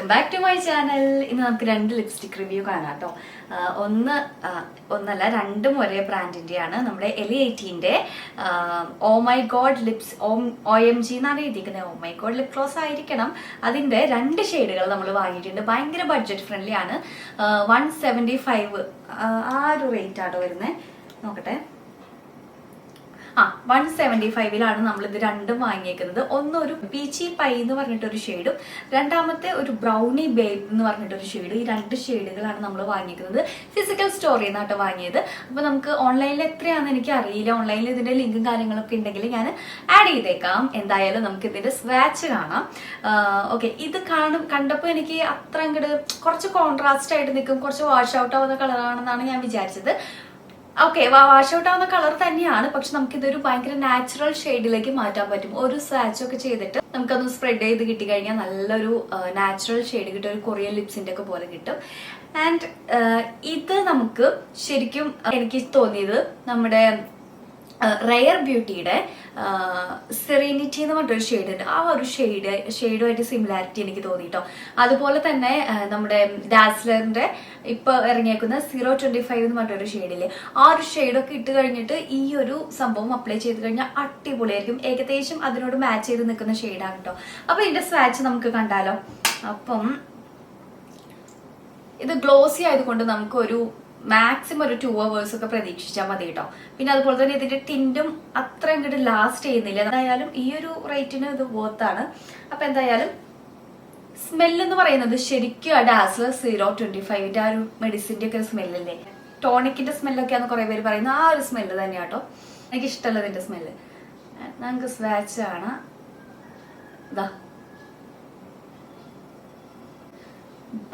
Welcome back to my channel. ഇന്ന് നമുക്ക് രണ്ട് ലിപ്സ്റ്റിക് റിവ്യൂ കാണാം കേട്ടോ. ഒന്നല്ല രണ്ടും ഒരേ ബ്രാൻഡിന്റെയാണ്. നമ്മുടെ L18ന്റെ oh my god lips OMG എന്നാണ് എഴുതിയിരിക്കുന്നത്. Oh my god lip gloss ആയിരിക്കണം. അതിന്റെ രണ്ട് ഷെയ്ഡുകൾ നമ്മൾ വാങ്ങിയിട്ടുണ്ട്. ഭയങ്കര ബഡ്ജറ്റ് ഫ്രണ്ട്ലി ആണ്. 175 ആ ഒരു റേറ്റ് ആട്ടോ വരുന്നത്. നോക്കട്ടെ, 175 നമ്മൾ ഇത് രണ്ടും വാങ്ങിയേക്കുന്നത്. ഒന്നൊരു പീച്ചി പൈ എന്ന് പറഞ്ഞിട്ടൊരു ഷെയ്ഡും രണ്ടാമത്തെ ഒരു ബ്രൗണി ബേബ് എന്ന് പറഞ്ഞിട്ടൊരു ഷെയ്ഡ്. ഈ രണ്ട് ഷെയ്ഡുകളാണ് നമ്മൾ വാങ്ങിക്കുന്നത്. ഫിസിക്കൽ സ്റ്റോറിൽ നിന്നാട്ടോ വാങ്ങിയത്. അപ്പൊ നമുക്ക് ഓൺലൈനിൽ എത്രയാണെന്ന് എനിക്ക് അറിയില്ല. ഓൺലൈനിൽ ഇതിന്റെ ലിങ്കും കാര്യങ്ങളൊക്കെ ഉണ്ടെങ്കിൽ ഞാൻ ആഡ് ചെയ്തേക്കാം. എന്തായാലും നമുക്ക് ഇതിന്റെ സ്വാച്ച് കാണാം. ഓക്കെ, ഇത് കണ്ടപ്പോൾ എനിക്ക് അത്ര അങ്ങോട്ട് കുറച്ച് കോൺട്രാസ്റ്റ് ആയിട്ട് നിൽക്കും, കുറച്ച് വാഷ് ഔട്ട് ആവുന്ന കളറാണെന്നാണ് ഞാൻ വിചാരിച്ചത്. ഓക്കെ, വാഷ് ഔട്ട് ആവുന്ന കളർ തന്നെയാണ്, പക്ഷെ നമുക്ക് ഇതൊരു ഭയങ്കര നാച്ചുറൽ ഷെയ്ഡിലേക്ക് മാറ്റാൻ പറ്റും. ഒരു സ്വാച്ച് ഒക്കെ ചെയ്തിട്ട് നമുക്കതൊന്ന് സ്പ്രെഡ് ചെയ്ത് കിട്ടി കഴിഞ്ഞാൽ നല്ലൊരു നാച്ചുറൽ ഷെയ്ഡ് കിട്ടും. ഒരു കൊറിയൻ ലിപ്സിന്റെ ഒക്കെ പോലെ കിട്ടും. ആൻഡ് ഇത് നമുക്ക് ശരിക്കും എനിക്ക് തോന്നിയത് നമ്മുടെ റെയർ ബ്യൂട്ടിയുടെ സെറീനിറ്റി എന്ന് പറഞ്ഞൊരു ഷെയ്ഡ് ഉണ്ട്. ആ ഒരു ഷെയ്ഡുമായിട്ട് സിമിലാരിറ്റി എനിക്ക് തോന്നിട്ടോ. അതുപോലെ തന്നെ നമ്മുടെ ഡാസ്ലറിന്റെ ഇപ്പൊ ഇറങ്ങിയേക്കുന്ന 025 എന്ന് പറഞ്ഞൊരു ഷെയ്ഡില്ലേ, ആ ഒരു ഷെയ്ഡൊക്കെ ഇട്ട് കഴിഞ്ഞിട്ട് ഈ ഒരു സംഭവം അപ്ലൈ ചെയ്ത് കഴിഞ്ഞാൽ അടിപൊളിയായിരിക്കും. ഏകദേശം അതിനോട് മാച്ച് ചെയ്ത് നിൽക്കുന്ന ഷെയ്ഡാണ് കേട്ടോ. അപ്പൊ ഇതിന്റെ സ്വാച്ച് നമുക്ക് കണ്ടാലോ. അപ്പം ഇത് ഗ്ലോസി ആയതുകൊണ്ട് നമുക്ക് ഒരു മാക്സിമം ഒരു 2 hours ഒക്കെ പ്രതീക്ഷിച്ചാൽ മതി കേട്ടോ. പിന്നെ അതുപോലെ തന്നെ ഇതിന്റെ ടിൻറ്റും അത്ര അങ്ങോട്ട് ലാസ്റ്റ് ചെയ്യുന്നില്ല. എന്തായാലും ഈ ഒരു റേറ്റിന് ഇത് വർത്താണ്. അപ്പൊ എന്തായാലും സ്മെല്ല് എന്ന് പറയുന്നത് ശരിക്കും ആ ഡാസ്ലർ 025ന്റെ ആ ഒരു മെഡിസിന്റെ ഒക്കെ സ്മെല്ലല്ലേ, ടോണിക്കിന്റെ സ്മെല്ലൊക്കെയാന്ന് കുറെ പേര് പറയുന്നത്. ആ ഒരു സ്മെല്ല് തന്നെയാട്ടോ എനിക്ക് ഇഷ്ടമല്ല ഇതിന്റെ സ്മെല്ല്. നമുക്ക് സ്വാച്ച് ആണ്. ഇതാ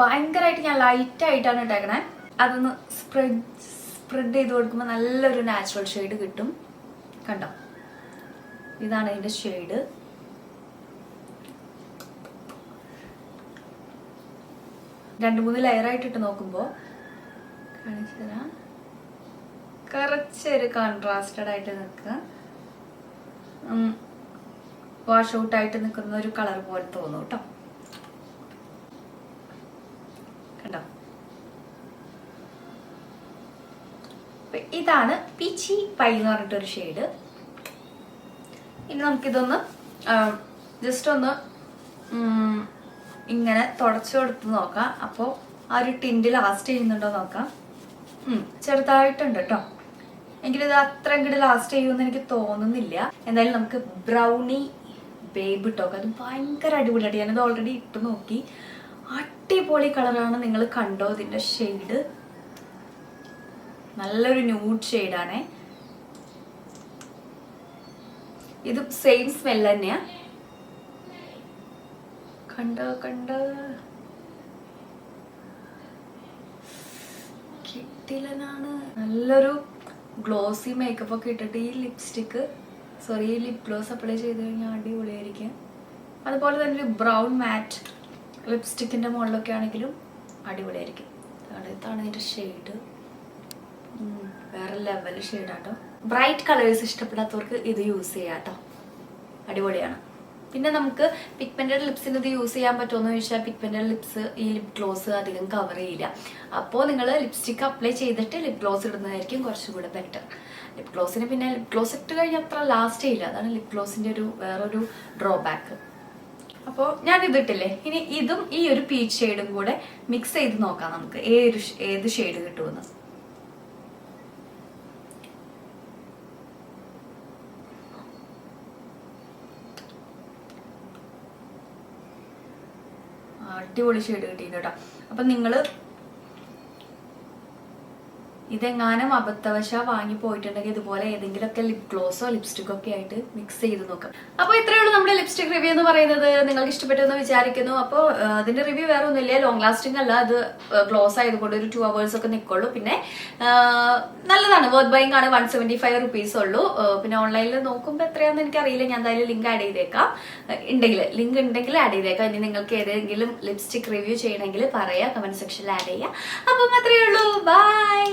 ഭയങ്കരമായിട്ട് ഞാൻ ലൈറ്റ് ആയിട്ടാണ് ഇട്ടേക്കണേ. അതൊന്ന് സ്പ്രെഡ് ചെയ്ത് കൊടുക്കുമ്പോൾ നല്ലൊരു നാച്ചുറൽ ഷെയ്ഡ് കിട്ടും. കണ്ടോ, ഇതാണ് ഇതിന്റെ ഷെയ്ഡ്. രണ്ട് മൂന്ന് ലെയറായിട്ടിട്ട് നോക്കുമ്പോൾ കാണിച്ചു തരാം. കുറച്ചൊരു കോൺട്രാസ്റ്റഡ് ആയിട്ട് നിൽക്കുക, വാഷ് ഔട്ട് ആയിട്ട് നിൽക്കുന്ന ഒരു കളർ പോലെ തോന്നും കേട്ടോ. കണ്ടോ, ഇതാണ് പീച്ചി പൈ എന്ന് പറഞ്ഞിട്ടൊരു ഷെയ്ഡ്. ഇനി നമുക്കിതൊന്ന് ജസ്റ്റ് ഒന്ന് ഇങ്ങനെ തുടച്ചു കൊടുത്ത് നോക്കാം. അപ്പോൾ ആ ഒരു ടിൻറ്റ് ലാസ്റ്റ് ചെയ്യുന്നുണ്ടോ നോക്കാം. ചെറുതായിട്ടുണ്ട് കേട്ടോ. എങ്കിലിത് അത്ര ഇങ്ങോട്ട് ലാസ്റ്റ് ചെയ്യുമെന്ന് എനിക്ക് തോന്നുന്നില്ല. എന്തായാലും നമുക്ക് ബ്രൗണി ബേബ് ഇട്ടോ, അത് ഭയങ്കര അടിപൊളിയായിട്ട്. ഞാനത് ഓൾറെഡി ഇട്ട് നോക്കി. അടിപൊളി കളറാണ്. നിങ്ങൾ കണ്ടോ ഇതിന്റെ ഷെയ്ഡ്? നല്ലൊരു ന്യൂഡ് ഷെയ്ഡാണേ. ഇത് സെയിം സ്മെൽ തന്നെയാ. കണ്ട കിട്ടിലനാണ്. നല്ലൊരു ഗ്ലോസി മേക്കപ്പ് ഒക്കെ ഇട്ടിട്ട് ഈ ലിപ് ഗ്ലോസ് അപ്ലൈ ചെയ്ത് കഴിഞ്ഞാൽ അടിപൊളിയായിരിക്കും. അതുപോലെ തന്നെ ഒരു ബ്രൗൺ മാറ്റ് ലിപ്സ്റ്റിക്കിന്റെ മുകളിലൊക്കെ ആണെങ്കിലും അടിപൊളിയായിരിക്കും. ഇതാണ് ഇതിന്റെ ഷെയ്ഡ്. വേറെ ലെവൽ ഷെയ്ഡാട്ടോ. ബ്രൈറ്റ് കളേഴ്സ് ഇഷ്ടപ്പെടാത്തവർക്ക് ഇത് യൂസ് ചെയ്യാം കേട്ടോ, അടിപൊളിയാണ്. പിന്നെ നമുക്ക് പിഗ്മെന്റഡ് ലിപ്സിന് ഇത് യൂസ് ചെയ്യാൻ പറ്റുമെന്ന് ചോദിച്ചാൽ പിഗ്മെന്റഡ് ലിപ്സ് ഈ ലിപ് ഗ്ലോസ് അധികം കവർ ചെയ്യില്ല. അപ്പോൾ നിങ്ങൾ ലിപ്സ്റ്റിക് അപ്ലൈ ചെയ്തിട്ട് ലിപ് ഗ്ലോസ് ഇടുന്നതായിരിക്കും കുറച്ചുകൂടെ ബെറ്റർ. ലിപ് ഗ്ലോസിന് പിന്നെ ലിപ് ഗ്ലോസ് ഇട്ട് കഴിഞ്ഞാൽ അത്ര ലാസ്റ്റ് ചെയ്യില്ല. അതാണ് ലിപ് ഗ്ലോസിന്റെ വേറൊരു ഡ്രോബാക്ക്. അപ്പോൾ ഞാൻ ഇതിട്ടില്ലേ, ഇനി ഇതും ഈ ഒരു പീച്ച് ഷെയ്ഡും കൂടെ മിക്സ് ചെയ്ത് നോക്കാം നമുക്ക് ഏത് ഷെയ്ഡ് കിട്ടുമെന്ന്. അടിപൊളി ഷെയ്ഡ് കിട്ടിയത് കേട്ടോ. അപ്പൊ നിങ്ങള് ഇതെങ്ങാനും അബദ്ധവശ വാങ്ങി പോയിട്ടുണ്ടെങ്കിൽ ഇതുപോലെ ഏതെങ്കിലുമൊക്കെ ലിപ് ഗ്ലോസോ ലിപ്സ്റ്റിക്കോ ഒക്കെ ആയിട്ട് മിക്സ് ചെയ്ത് നോക്കാം. അപ്പൊ ഇത്രയേ ഉള്ളൂ നമ്മുടെ ലിപ്സ്റ്റിക് റിവ്യൂ എന്ന് പറയുന്നത്. നിങ്ങൾക്ക് ഇഷ്ടപ്പെട്ടെന്ന് വിചാരിക്കുന്നു. അപ്പോൾ അതിന്റെ റിവ്യൂ വേറെ ഒന്നുമില്ല, ലോങ് ലാസ്റ്റിംഗ് അല്ല. അത് ഗ്ലോസ് ആയതുകൊണ്ട് ഒരു 2 hours ഒക്കെ നിൽക്കുള്ളൂ. പിന്നെ നല്ലതാണ്, വർത്ത് ബൈങ് ആണ്. 175 rupees ഉള്ളൂ. പിന്നെ ഓൺലൈനിൽ നോക്കുമ്പോൾ എത്രയാണെന്ന് എനിക്കറിയില്ല. ഞാൻ എന്തായാലും ലിങ്ക് ആഡ് ചെയ്തേക്കാം. ലിങ്ക് ഉണ്ടെങ്കിൽ ആഡ് ചെയ്തേക്കാം. ഇനി നിങ്ങൾക്ക് ഏതെങ്കിലും ലിപ്സ്റ്റിക് റിവ്യൂ ചെയ്യണമെങ്കിൽ പറയാം, കമന്റ് സെക്ഷനിൽ ആഡ് ചെയ്യാം. അപ്പം അത്രയേ ഉള്ളൂ. ബൈ.